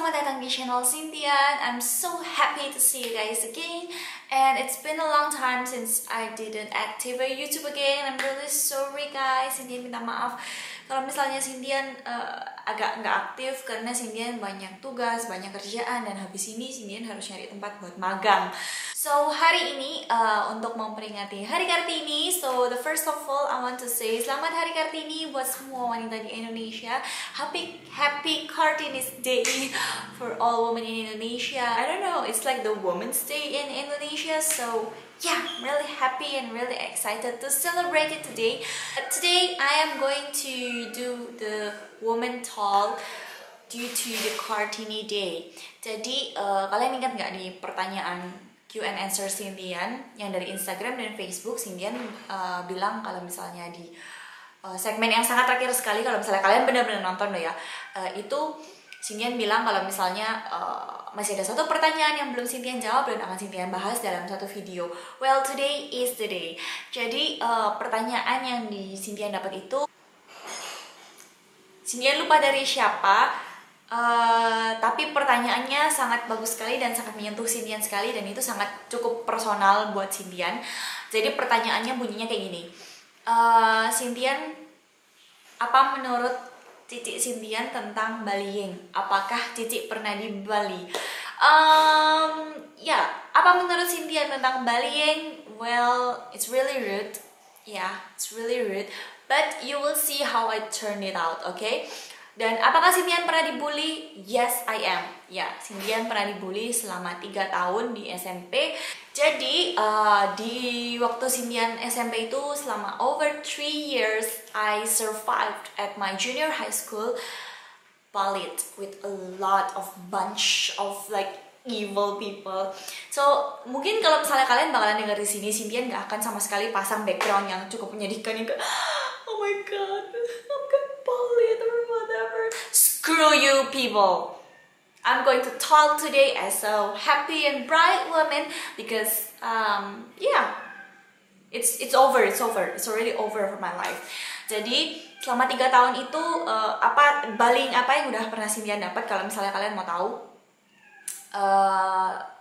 selamat datang di channel Cynthia. I'm so happy to see you guys again. And it's been a long time since I didn't activate YouTube again. I'm really sorry guys. Cynthia minta maaf kalau misalnya Cynthia agak nggak aktif karena Cynthia banyak tugas, banyak kerjaan, dan habis ini Cynthia harus nyari tempat buat magang. So hari ini untuk memperingati Hari Kartini, so the first of all I want to say selamat Hari Kartini buat semua wanita di Indonesia. Happy Kartini's Day for all women in Indonesia. I don't know, it's like the Women's Day in Indonesia, so yeah, I'm really happy and really excited to celebrate it today. Today I am going to do the woman talk due to the Kartini Day. Jadi kalian ingat nggak di pertanyaan Q&A answer Cynthia yang dari Instagram dan Facebook, Cynthia bilang kalau misalnya di segmen yang sangat terakhir sekali, kalau misalnya kalian benar-benar nonton ya, itu Cynthia bilang kalau misalnya masih ada satu pertanyaan yang belum Cynthia jawab dan akan Cynthia bahas dalam satu video. Well, today is the day. Jadi pertanyaan yang di Cynthia dapat itu, Cynthia lupa dari siapa. Tapi pertanyaannya sangat bagus sekali dan sangat menyentuh Cynthia sekali, dan itu sangat cukup personal buat Cynthia. Jadi pertanyaannya bunyinya kayak gini, Cynthia, apa menurut Cici Cynthia tentang bullying? Apakah Cici pernah di Bali? Ya, apa menurut Cynthia tentang bullying? Well, it's really rude. Yeah, it's really rude. But you will see how I turn it out, okay? Dan apakah Cynthia pernah dibully? Yes, I am. Ya, Cynthia pernah dibully selama 3 tahun di SMP. Jadi, di waktu Cynthia SMP itu selama over 3 years, I survived at my junior high school, bullied with a lot of bunch of like evil people. So, mungkin kalau misalnya kalian bakalan denger di sini, Cynthia nggak akan sama sekali pasang background yang cukup menyedihkan yang kayak, oh my god, I'm getting bullied or whatever. Screw you people. I'm going to talk today as a happy and bright woman because yeah, it's already over for my life. Jadi selama 3 tahun itu bullying apa yang udah pernah Cynthia dapat? Kalau misalnya kalian mau tahu,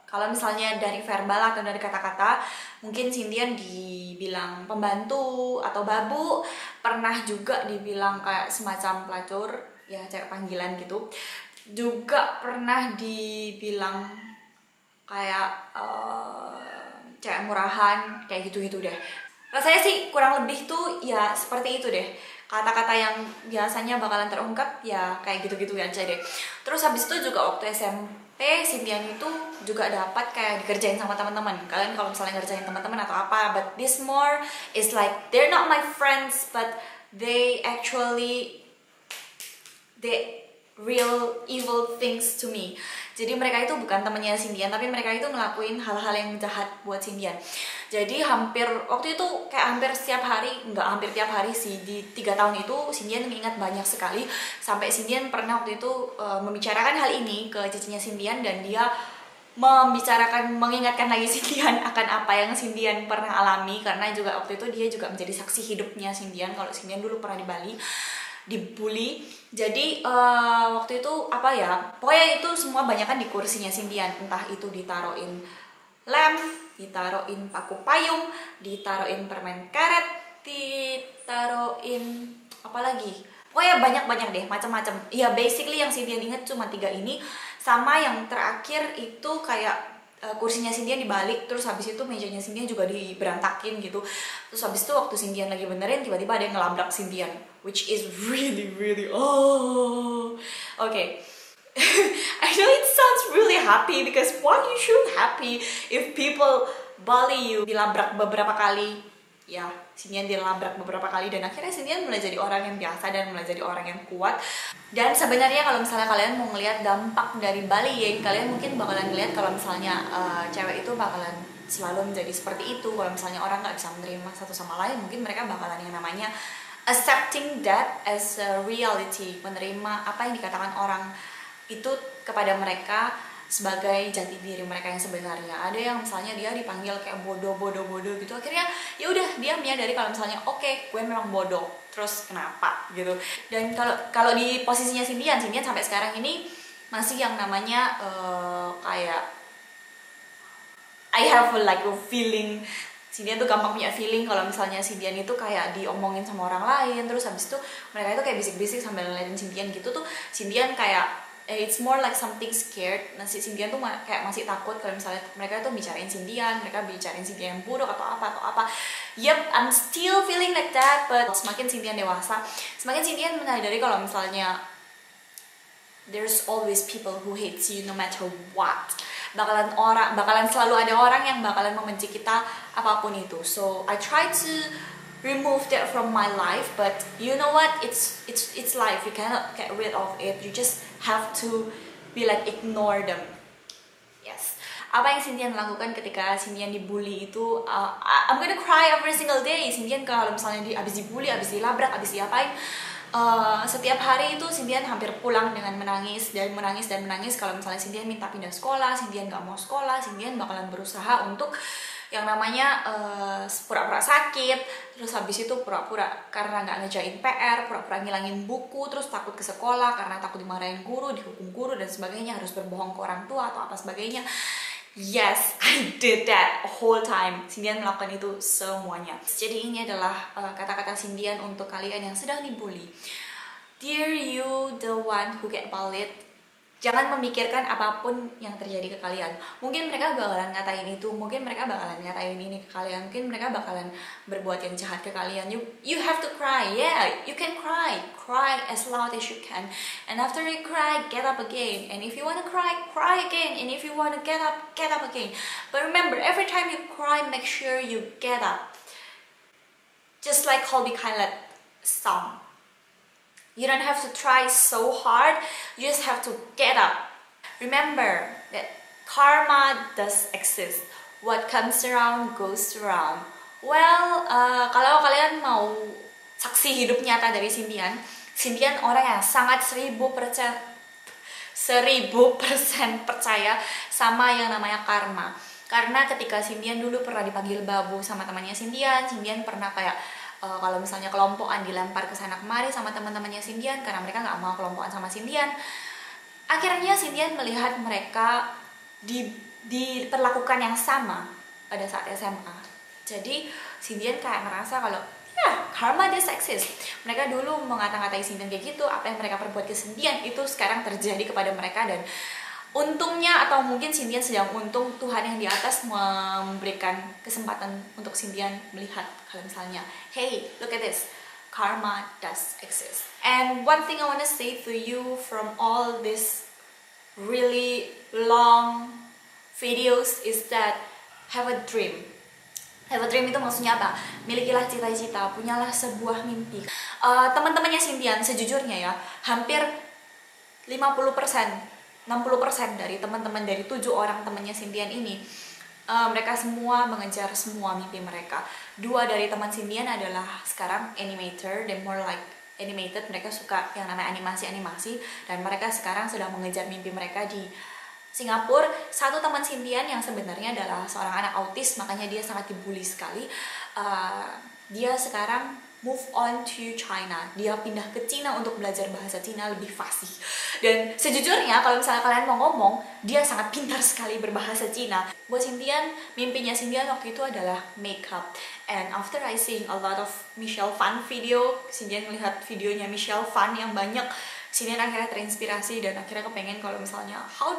kalau misalnya dari verbal atau dari kata-kata, mungkin Cynthia dibilang pembantu atau babu, pernah juga dibilang kayak semacam pelacur, ya cewek panggilan gitu. Juga pernah dibilang kayak cewek murahan, kayak gitu-gitu deh. Rasanya sih kurang lebih tuh ya seperti itu deh. Kata-kata yang biasanya bakalan terungkap ya kayak gitu-gitu aja deh. Terus habis itu juga waktu SMP, Cynthia itu juga dapat kayak dikerjain sama teman-teman. Kalian kalau misalnya ngerjain teman-teman atau apa, but this more is like they're not my friends, but they real evil things to me. Jadi mereka itu bukan temannya Cynthia, tapi mereka itu ngelakuin hal-hal yang jahat buat Cynthia. Jadi waktu itu kayak hampir setiap hari, nggak hampir tiap hari sih, di 3 tahun itu Cynthia mengingat banyak sekali. Sampai Cynthia pernah waktu itu membicarakan hal ini ke cicinya Cynthia, dan dia mengingatkan lagi Cynthia akan apa yang Cynthia pernah alami, karena juga waktu itu dia juga menjadi saksi hidupnya Cynthia kalau Cynthia dulu pernah di Bali dibully. Jadi waktu itu apa ya, pokoknya itu semua banyakan di kursinya Cynthia, entah itu ditaruhin lem, ditaruhin paku payung, ditaruhin permen karet, ditaruhin apa lagi, pokoknya banyak deh, macam-macam ya. Basically yang Cynthia inget cuma 3 ini, sama yang terakhir itu kayak kursinya Cynthia dibalik, terus habis itu mejanya Cynthia juga diberantakin gitu. Terus habis itu waktu Cynthia lagi benerin, tiba-tiba ada yang ngelabrak Cynthia, which is really okay. I know it sounds really happy because why you should happy if people bully you. Dilabrak beberapa kali, ya Cynthia dilabrak beberapa kali, dan akhirnya Cynthia mulai jadi orang yang biasa dan mulai jadi orang yang kuat. Dan sebenarnya kalau misalnya kalian mau ngelihat dampak dari bullying, kalian mungkin bakalan ngelihat kalau misalnya cewek itu bakalan selalu menjadi seperti itu. Kalau misalnya orang nggak bisa menerima satu sama lain, mungkin mereka bakalan yang namanya accepting that as a reality, menerima apa yang dikatakan orang itu kepada mereka sebagai jati diri mereka yang sebenarnya. Ada yang misalnya dia dipanggil kayak bodoh gitu, akhirnya ya udah dia menyadari kalau misalnya oke, gue memang bodoh, terus kenapa gitu. Dan kalau di posisinya Cynthia sampai sekarang ini masih yang namanya kayak I have a feeling. Cindian tuh gampang punya feeling kalau misalnya Cindian itu kayak diomongin sama orang lain, terus habis itu mereka itu kayak bisik-bisik sambil ngeliatin Cindian gitu tuh. Cindian kayak it's more like something scared. Nah si Cindian tuh kayak masih takut kalau misalnya mereka tuh bicarain Cindian, mereka bicarain Cindian yang buruk atau apa. Yep, I'm still feeling like that, but semakin Cindian dewasa, semakin Cindian menyadari kalau misalnya there's always people who hates you no matter what. Bakalan selalu ada orang yang bakalan membenci kita apapun itu. So I try to remove that from my life, but you know what, it's life, you cannot get rid of it, you just have to be like ignore them. Yes. Apa yang Cindian lakukan ketika Cindian dibully itu, I'm gonna cry every single day. Cindian kalau misalnya abis dibully, abis dilabrak, abis diapain, setiap hari itu Cindian hampir pulang dengan menangis kalau misalnya Cindian minta pindah sekolah, Cindian nggak mau sekolah, Cindian bakalan berusaha untuk yang namanya pura-pura sakit, terus habis itu pura-pura karena nggak ngerjain PR, pura-pura ngilangin buku, terus takut ke sekolah karena takut dimarahin guru, dihukum guru dan sebagainya, harus berbohong ke orang tua atau apa sebagainya. Yes, I did that whole time. Cindian melakukan itu semuanya. Jadi ini adalah kata-kata Cindian untuk kalian yang sedang dibully. Dear you, the one who get bullied, jangan memikirkan apapun yang terjadi ke kalian. Mungkin mereka bakalan ngatain itu, mungkin mereka bakalan ngatain ini ke kalian, mungkin mereka bakalan berbuat yang jahat ke kalian. You have to cry, yeah, you can cry as loud as you can. And after you cry, get up again. And if you wanna cry, cry again. And if you wanna get up again. But remember, every time you cry, make sure you get up. Just like Colby Kylet song. You don't have to try so hard, you just have to get up. Remember that karma does exist. What comes around goes around. Well, kalau kalian mau saksi hidup nyata dari Cindian orang yang sangat 1000% percaya sama yang namanya karma. Karena ketika Cindian dulu pernah dipanggil babu sama temannya Cindian pernah kayak kalau misalnya kelompokan dilempar ke sana kemari sama teman-temannya Cindian karena mereka nggak mau kelompokan sama Cindian. Akhirnya Cindian melihat mereka diperlakukan yang sama pada saat SMA. Jadi Cindian kayak ngerasa kalau karma does exist. Mereka dulu mengata-ngatai Cindian kayak gitu, apa yang mereka perbuat ke Cindian itu sekarang terjadi kepada mereka. Dan untungnya atau mungkin Cindian sedang untung, Tuhan yang di atas memberikan kesempatan untuk Cindian melihat kalau misalnya, hey, look at this, karma does exist. And one thing I want to say to you from all this really long videos is that have a dream. Have a dream itu maksudnya apa? Milikilah cita-cita, punyalah sebuah mimpi. Teman-temannya Cindian sejujurnya ya, hampir 60% dari teman-teman dari 7 orang temannya Cindian ini, mereka semua mengejar semua mimpi mereka. 2 dari teman Cindian adalah sekarang animator, dan more like animated, mereka suka yang namanya animasi, dan mereka sekarang sedang mengejar mimpi mereka di Singapura. 1 teman Cindian yang sebenarnya adalah seorang anak autis, makanya dia sangat dibully sekali. Dia sekarang move on to China, dia pindah ke Cina untuk belajar bahasa Cina lebih fasih. Dan sejujurnya kalau misalnya kalian mau ngomong, dia sangat pintar sekali berbahasa Cina. Buat Cindian, mimpinya Cindian waktu itu adalah makeup. And after I seeing a lot of Michelle Phan video, Cindian melihat videonya Michelle Phan yang banyak, Cindian akhirnya terinspirasi dan akhirnya kepengen kalau misalnya how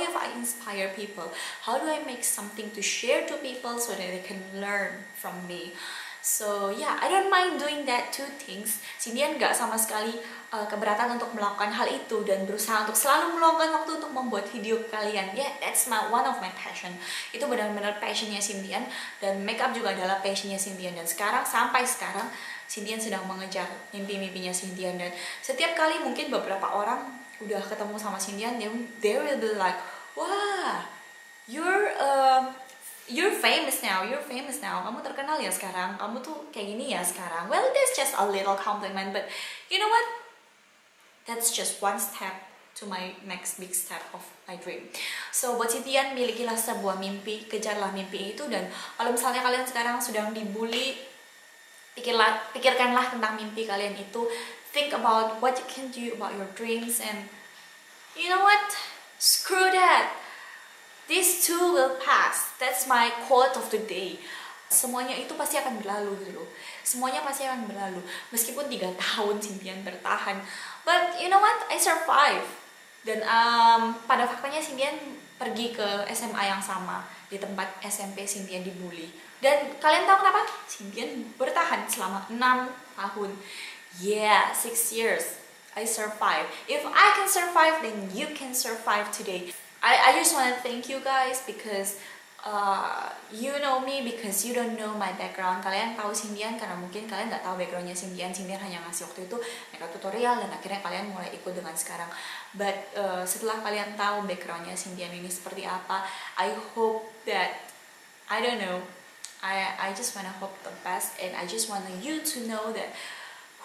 if I inspire people, how do I make something to share to people so that they can learn from me. So yeah, I don't mind doing that 2 things. Cindian gak sama sekali keberatan untuk melakukan hal itu dan berusaha untuk selalu meluangkan waktu untuk membuat video ke kalian. Yeah, that's one of my passion. Itu benar-benar passionnya Cindian, dan makeup juga adalah passionnya Cindian. Dan sampai sekarang Cindian sedang mengejar mimpi-mimpinya Cindian. Dan setiap kali mungkin beberapa orang udah ketemu sama Cindian, they will be like, wah, you're famous now, kamu terkenal ya sekarang, kamu tuh kayak gini ya sekarang. Well, that's just a little compliment, but you know what, that's just one step to my next big step of my dream. So buat Cindian, milikilah sebuah mimpi, kejarlah mimpi itu. Dan kalau misalnya kalian sekarang sedang dibully, pikirkanlah tentang mimpi kalian itu. Think about what you can do about your dreams, and You know what? Screw that. This too will pass. That's my quote of the day. Semuanya itu pasti akan berlalu gitu loh. Semuanya pasti akan berlalu. Meskipun 3 tahun Cynthia bertahan. But you know what? I survive. Dan pada faktanya Cynthia pergi ke SMA yang sama, di tempat SMP Cynthia dibully. Dan kalian tahu kenapa? Cynthia bertahan selama 6 tahun. Yeah, 6 years. I survive. If I can survive, then you can survive today. I just want to thank you guys because you know me, because you don't know my background. Kalian tahu Cynthia karena mungkin kalian nggak tahu backgroundnya Cynthia. Cynthia hanya ngasih waktu itu makeup tutorial dan akhirnya kalian mulai ikut dengan sekarang. But setelah kalian tahu backgroundnya Cynthia ini seperti apa, I hope that, I don't know, I just wanna hope the best, and I just want you to know that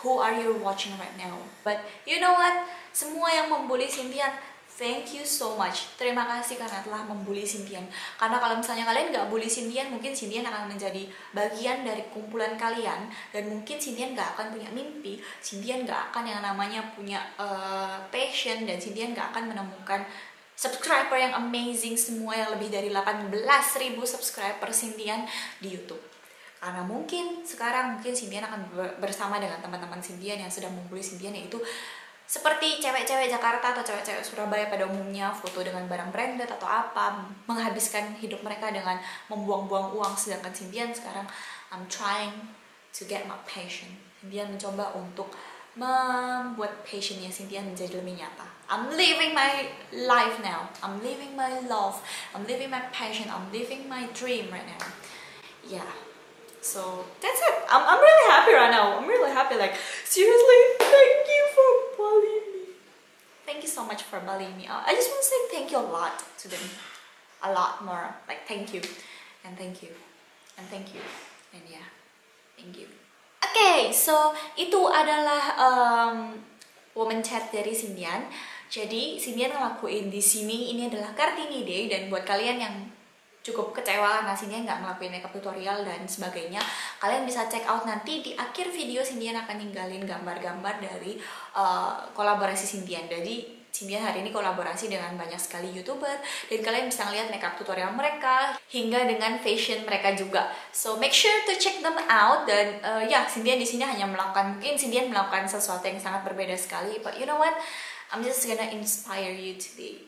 who are you watching right now. But you know what? Semua yang membuli Cynthia, thank you so much. Terima kasih karena telah membuli Cynthia. Karena kalau misalnya kalian nggak bully Cynthia, mungkin Cynthia akan menjadi bagian dari kumpulan kalian, dan mungkin Cynthia nggak akan punya mimpi, Cynthia nggak akan yang namanya punya passion, dan Cynthia nggak akan menemukan subscriber yang amazing semua yang lebih dari 18.000 subscriber Cynthia di YouTube. Karena mungkin sekarang Cynthia akan bersama dengan teman-teman Cynthia yang sedang membuli Cynthia, yaitu seperti cewek-cewek Jakarta atau cewek-cewek Surabaya pada umumnya, foto dengan barang branded atau apa, menghabiskan hidup mereka dengan membuang-buang uang. Sedangkan Cynthia sekarang I'm trying to get my passion. Cynthia mencoba untuk membuat passionnya Cynthia menjadi lebih nyata. I'm living my life now. I'm living my love. I'm living my passion. I'm living my dream right now. Yeah. So that's it. I'm really happy right now. I'm really happy. Like, seriously, thank you for bullying me. Thank you so much for bullying me. I just want to say thank you a lot to them. A lot more. Like, thank you. And thank you. And thank you. And yeah. Thank you. Okay, so itu adalah woman chat dari Cynthia. Jadi Cynthia ngelakuin di sini ini adalah Kartini Day, dan buat kalian yang cukup kecewa karena Cynthia nggak ngelakuin makeup tutorial dan sebagainya, kalian bisa check out nanti di akhir video. Cynthia akan ninggalin gambar-gambar dari kolaborasi Cynthia. Jadi Cynthia hari ini kolaborasi dengan banyak sekali YouTuber, dan kalian bisa lihat makeup tutorial mereka hingga dengan fashion mereka juga. So make sure to check them out. Dan ya, Cynthia di sini hanya melakukan, mungkin Cynthia melakukan sesuatu yang sangat berbeda sekali, but you know what? I'm just gonna inspire you today.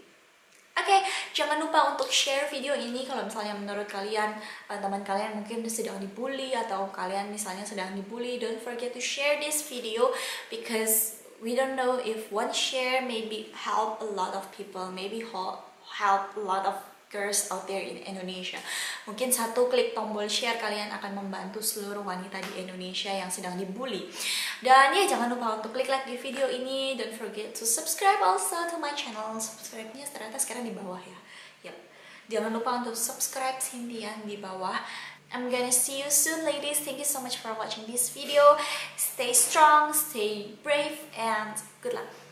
Oke, jangan lupa untuk share video ini kalau misalnya menurut kalian, teman kalian mungkin sedang dibully atau kalian misalnya sedang dibully. Don't forget to share this video because we don't know if one share maybe help a lot of people, maybe help a lot of girls out there in Indonesia. Mungkin satu klik tombol share kalian akan membantu seluruh wanita di Indonesia yang sedang dibully. Dan ya, jangan lupa untuk klik like di video ini. Don't forget to subscribe also to my channel. Subscribe-nya ternyata sekarang di bawah ya. Yep. Jangan lupa untuk subscribe Cynthia di bawah. I'm gonna see you soon, ladies. Thank you so much for watching this video. Stay strong, stay brave, and good luck.